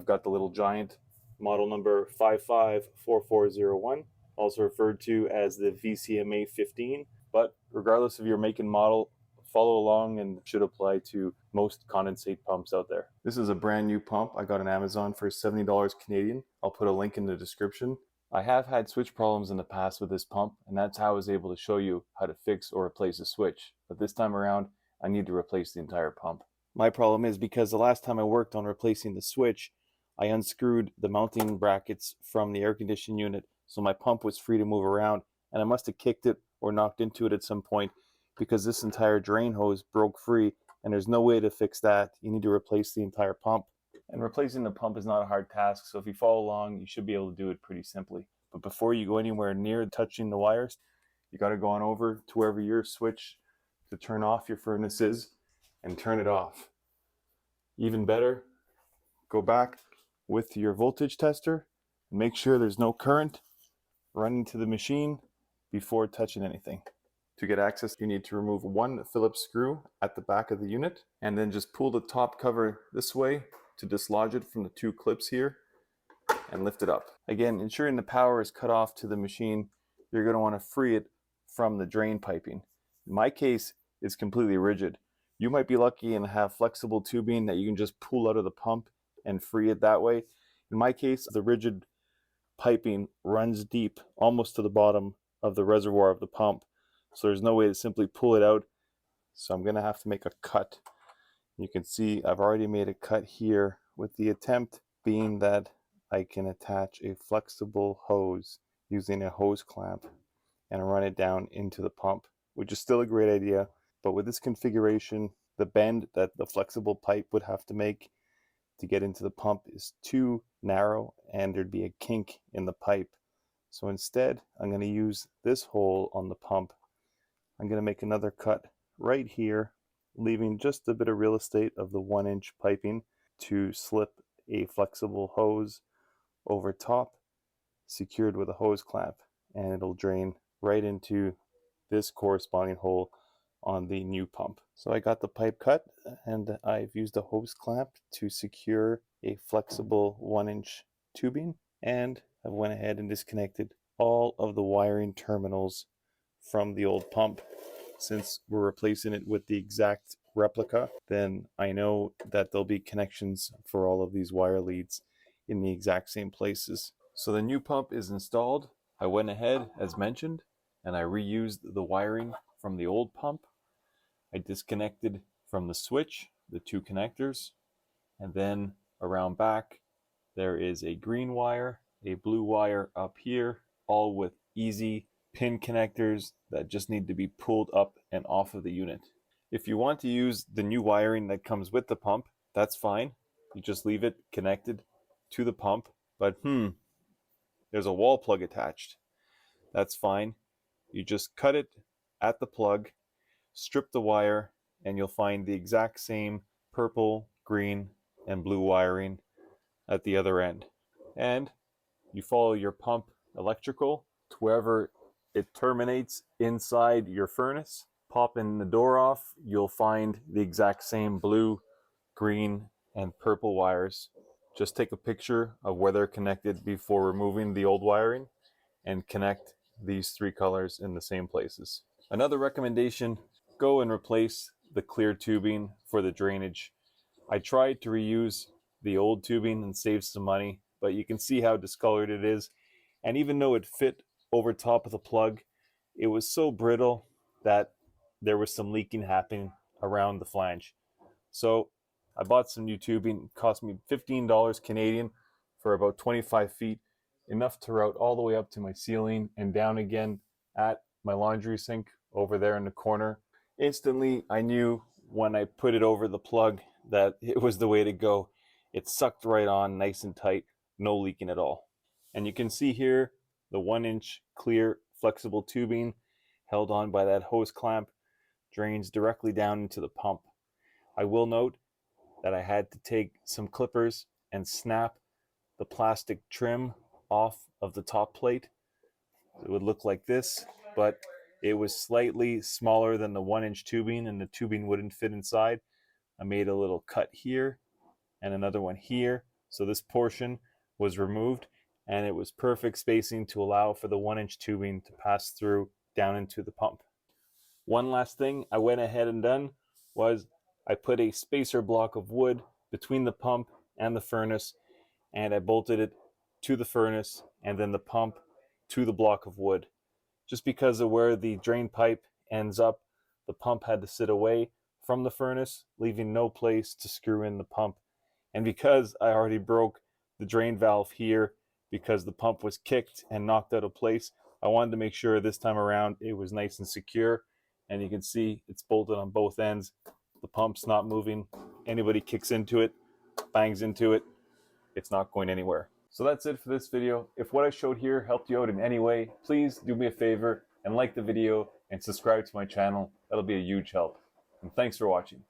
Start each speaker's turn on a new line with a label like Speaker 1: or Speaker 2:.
Speaker 1: I've got the Little Giant model number 554401, also referred to as the VCMA 15. But regardless of your make and model, follow along and should apply to most condensate pumps out there. This is a brand new pump I got on Amazon for $70 Canadian. I'll put a link in the description. I have had switch problems in the past with this pump, and that's how I was able to show you how to fix or replace a switch. But this time around, I need to replace the entire pump. My problem is because the last time I worked on replacing the switch, I unscrewed the mounting brackets from the air conditioning unit, so my pump was free to move around, and I must have kicked it or knocked into it at some point because this entire drain hose broke free, and there's no way to fix that. You need to replace the entire pump. And replacing the pump is not a hard task, so if you follow along, you should be able to do it pretty simply. But before you go anywhere near touching the wires, you got to go on over to wherever your switch to turn off your furnace is and turn it off. Even better, go back with your voltage tester and make sure there's no current running to the machine before touching anything. To get access, you need to remove one Phillips screw at the back of the unit and then just pull the top cover this way to dislodge it from the two clips here and lift it up. Again, ensuring the power is cut off to the machine, you're going to want to free it from the drain piping. In my case, it's completely rigid. You might be lucky and have flexible tubing that you can just pull out of the pump and free it that way. In my case, the rigid piping runs deep, almost to the bottom of the reservoir of the pump. So there's no way to simply pull it out. So I'm going to have to make a cut. You can see I've already made a cut here, with the attempt being that I can attach a flexible hose using a hose clamp and run it down into the pump, which is still a great idea. But with this configuration, the bend that the flexible pipe would have to make to get into the pump is too narrow, and there'd be a kink in the pipe. So instead, I'm going to use this hole on the pump. I'm going to make another cut right here, leaving just a bit of real estate of the 1-inch piping to slip a flexible hose over top, secured with a hose clamp, and it'll drain right into this corresponding hole on the new pump. So I got the pipe cut, and I've used a hose clamp to secure a flexible 1-inch tubing, and I went ahead and disconnected all of the wiring terminals from the old pump. Since we're replacing it with the exact replica, then I know that there'll be connections for all of these wire leads in the exact same places. So the new pump is installed. I went ahead, as mentioned, and I reused the wiring from the old pump. I disconnected from the switch the two connectors, and then around back there is a green wire, a blue wire up here, all with easy pin connectors that just need to be pulled up and off of the unit. If you want to use the new wiring that comes with the pump, that's fine. You just leave it connected to the pump. But there's a wall plug attached. That's fine. You just cut it at the plug, strip the wire, and you'll find the exact same purple, green, and blue wiring at the other end. And you follow your pump electrical to wherever it terminates inside your furnace. Popping the door off, you'll find the exact same blue, green, and purple wires. Just take a picture of where they're connected before removing the old wiring and connect these three colors in the same places. Another recommendation, go and replace the clear tubing for the drainage. I tried to reuse the old tubing and save some money, but you can see how discolored it is. And even though it fit over top of the plug, it was so brittle that there was some leaking happening around the flange. So I bought some new tubing. It cost me $15 Canadian for about 25 feet, enough to route all the way up to my ceiling and down again at my laundry sink over there in the corner. Instantly, I knew when I put it over the plug that it was the way to go. It sucked right on, nice and tight, no leaking at all. And you can see here the 1-inch clear flexible tubing held on by that hose clamp drains directly down into the pump. I will note that I had to take some clippers and snap the plastic trim off of the top plate. It would look like this, but it was slightly smaller than the 1-inch tubing, and the tubing wouldn't fit inside. I made a little cut here and another one here So this portion was removed, and it was perfect spacing to allow for the 1-inch tubing to pass through down into the pump. One last thing I went ahead and done was I put a spacer block of wood between the pump and the furnace, and I bolted it to the furnace and then the pump to the block of wood. Just because of where the drain pipe ends up, the pump had to sit away from the furnace, leaving no place to screw in the pump. And because I already broke the drain valve here because the pump was kicked and knocked out of place, I wanted to make sure this time around it was nice and secure. And you can see it's bolted on both ends. The pump's not moving. Anybody kicks into it, bangs into it, it's not going anywhere. So that's it for this video. If what I showed here helped you out in any way, please do me a favor and like the video and subscribe to my channel. That'll be a huge help. And thanks for watching.